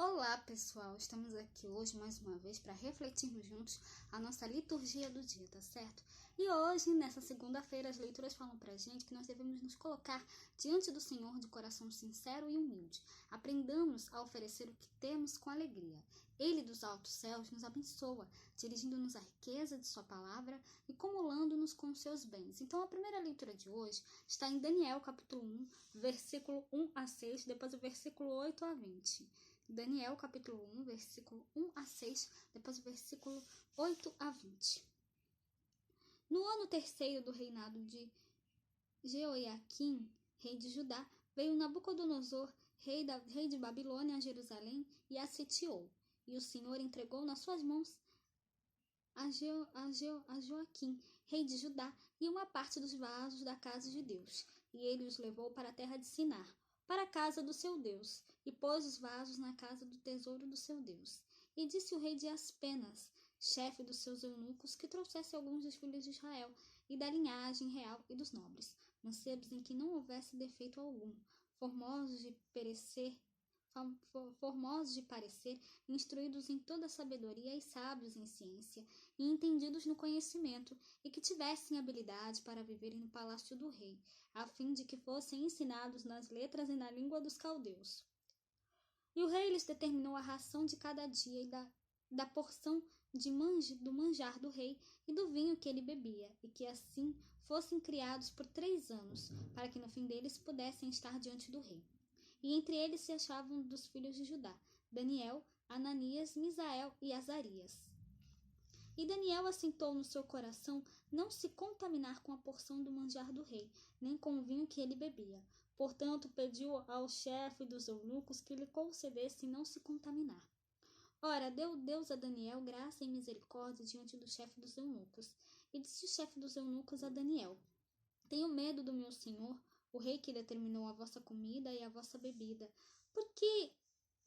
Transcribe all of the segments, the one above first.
Olá pessoal, estamos aqui hoje mais uma vez para refletirmos juntos a nossa liturgia do dia, tá certo? E hoje, nessa segunda-feira, as leituras falam pra gente que nós devemos nos colocar diante do Senhor de coração sincero e humilde. Aprendamos a oferecer o que temos com alegria. Ele dos altos céus nos abençoa, dirigindo-nos à riqueza de sua palavra e cumulando-nos com seus bens. Então a primeira leitura de hoje está em Daniel capítulo 1, versículo 1 a 6, depois o versículo 8 a 20. Daniel, capítulo 1, versículo 1 a 6, depois o versículo 8 a 20. No ano terceiro do reinado de Jeoiaquim, rei de Judá, veio Nabucodonosor, rei de Babilônia, a Jerusalém, e a sitiou. E o Senhor entregou nas suas mãos a Joaquim, rei de Judá, e uma parte dos vasos da casa de Deus. E ele os levou para a terra de Sinar, para a casa do seu Deus, e pôs os vasos na casa do tesouro do seu Deus. E disse o rei de Aspenas, chefe dos seus eunucos, que trouxesse alguns dos filhos de Israel, e da linhagem real e dos nobres, mancebos em que não houvesse defeito algum, formosos de parecer, instruídos em toda a sabedoria e sábios em ciência, e entendidos no conhecimento, e que tivessem habilidade para viverem no palácio do rei, a fim de que fossem ensinados nas letras e na língua dos caldeus. E o rei lhes determinou a ração de cada dia e da porção do manjar do rei e do vinho que ele bebia, e que assim fossem criados por 3 anos, para que no fim deles pudessem estar diante do rei. E entre eles se achavam dos filhos de Judá, Daniel, Ananias, Misael e Azarias. E Daniel assentou no seu coração não se contaminar com a porção do manjar do rei, nem com o vinho que ele bebia. Portanto, pediu ao chefe dos eunucos que lhe concedesse não se contaminar. Ora, deu Deus a Daniel graça e misericórdia diante do chefe dos eunucos. E disse o chefe dos eunucos a Daniel: Tenho medo do meu senhor, o rei que determinou a vossa comida e a vossa bebida. Por que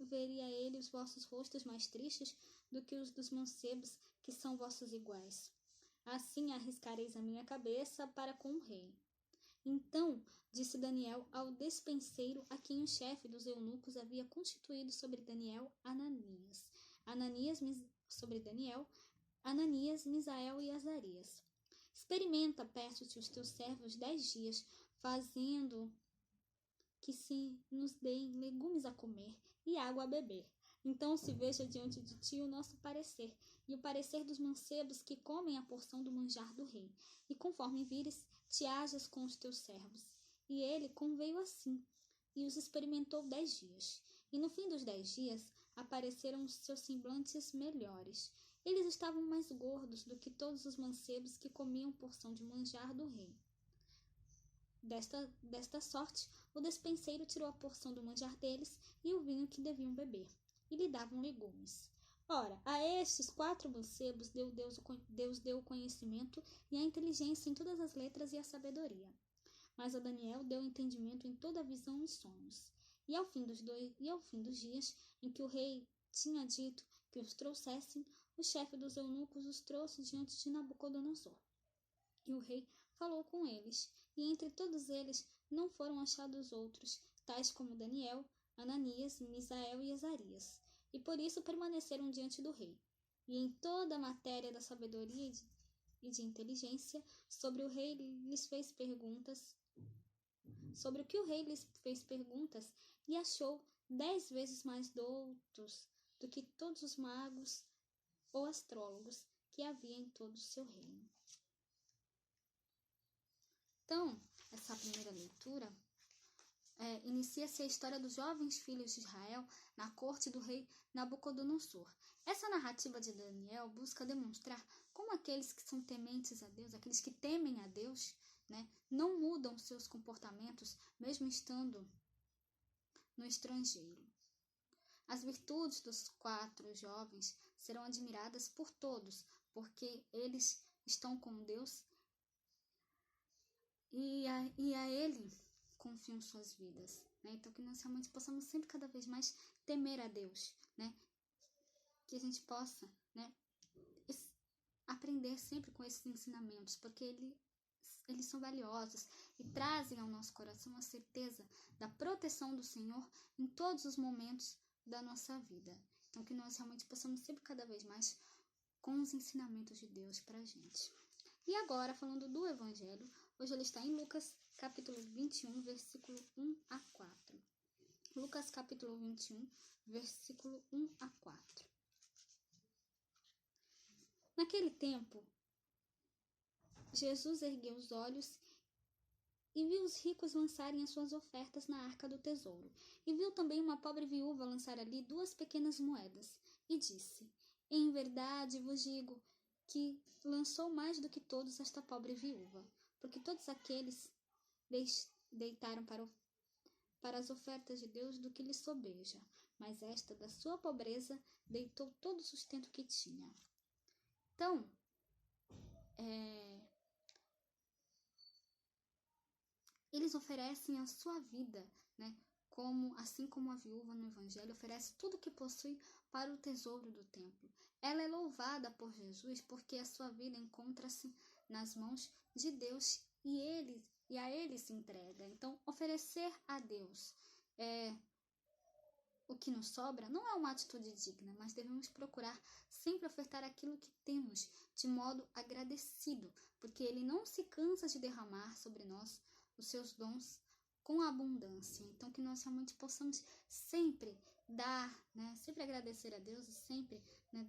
veria ele os vossos rostos mais tristes do que os dos mancebos, que são vossos iguais? Assim arriscareis a minha cabeça para com o rei. Então disse Daniel ao despenseiro a quem o chefe dos eunucos havia constituído sobre Daniel sobre Daniel, Ananias, Misael e Azarias: Experimenta, peço-te, os teus servos 10 dias, fazendo que se nos deem legumes a comer e água a beber. Então se veja diante de ti o nosso parecer, e o parecer dos mancebos que comem a porção do manjar do rei. E conforme vires, te hajas com os teus servos. E ele conveio assim, e os experimentou 10 dias. E no fim dos 10 dias, apareceram os seus semblantes melhores. Eles estavam mais gordos do que todos os mancebos que comiam porção de manjar do rei. Desta sorte, o despenseiro tirou a porção do manjar deles e o vinho que deviam beber, e lhe davam legumes. Ora, a estes 4 mancebos Deus deu o conhecimento e a inteligência em todas as letras e a sabedoria. Mas a Daniel deu entendimento em toda a visão e sonhos. E ao fim dos dias em que o rei tinha dito que os trouxessem, o chefe dos eunucos os trouxe diante de Nabucodonosor. E o rei falou com eles, e entre todos eles não foram achados outros, tais como Daniel, Ananias, Misael e Azarias, e por isso permaneceram diante do rei. E em toda a matéria da sabedoria e de inteligência, sobre o que o rei lhes fez perguntas, e achou 10 vezes mais doutos do que todos os magos ou astrólogos que havia em todo o seu reino. Então, essa primeira leitura inicia-se a história dos jovens filhos de Israel na corte do rei Nabucodonosor. Essa narrativa de Daniel busca demonstrar como aqueles que são tementes a Deus, aqueles que temem a Deus, não mudam seus comportamentos, mesmo estando no estrangeiro. As virtudes dos 4 jovens serão admiradas por todos, porque eles estão com Deus e a Ele confiam suas vidas. Então, que nós realmente possamos sempre cada vez mais temer a Deus, que a gente possa aprender sempre com esses ensinamentos, porque eles são valiosos e trazem ao nosso coração a certeza da proteção do Senhor em todos os momentos da nossa vida. Então, que nós realmente possamos sempre cada vez mais com os ensinamentos de Deus para a gente. E agora, falando do Evangelho, hoje ele está em Lucas, capítulo 21, versículo 1 a 4. Lucas, capítulo 21, versículo 1 a 4. Naquele tempo, Jesus ergueu os olhos e viu os ricos lançarem as suas ofertas na arca do tesouro. E viu também uma pobre viúva lançar ali 2 pequenas moedas. E disse: Em verdade vos digo que lançou mais do que todos esta pobre viúva, porque todos aqueles deitaram para as ofertas de Deus do que lhe sobeja, mas esta, da sua pobreza, deitou todo o sustento que tinha. Então, eles oferecem a sua vida, né? Assim como a viúva no Evangelho oferece tudo que possui para o tesouro do templo. Ela é louvada por Jesus porque a sua vida encontra-se nas mãos de Deus e a Ele se entrega. Então, oferecer a Deus o que nos sobra não é uma atitude digna, mas devemos procurar sempre ofertar aquilo que temos de modo agradecido, porque Ele não se cansa de derramar sobre nós os seus dons com abundância. Então, que nós realmente possamos sempre dar, né, sempre agradecer a Deus e sempre, né,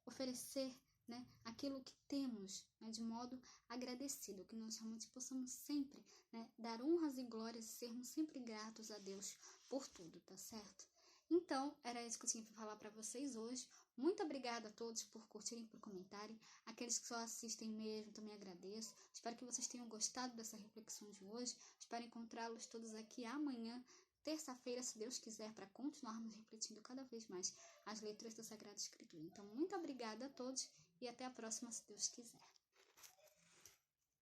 oferecer, né, aquilo que temos, né, de modo agradecido, que nós realmente possamos sempre, né, dar honras e glórias e sermos sempre gratos a Deus por tudo, tá certo? Então, era isso que eu tinha para falar para vocês hoje. Muito obrigada a todos por curtirem, por comentarem. Aqueles que só assistem mesmo, também agradeço. Espero que vocês tenham gostado dessa reflexão de hoje. Espero encontrá-los todos aqui amanhã, terça-feira, se Deus quiser, para continuarmos refletindo cada vez mais as letras da Sagrada Escritura. Então, muito obrigada a todos e até a próxima, se Deus quiser.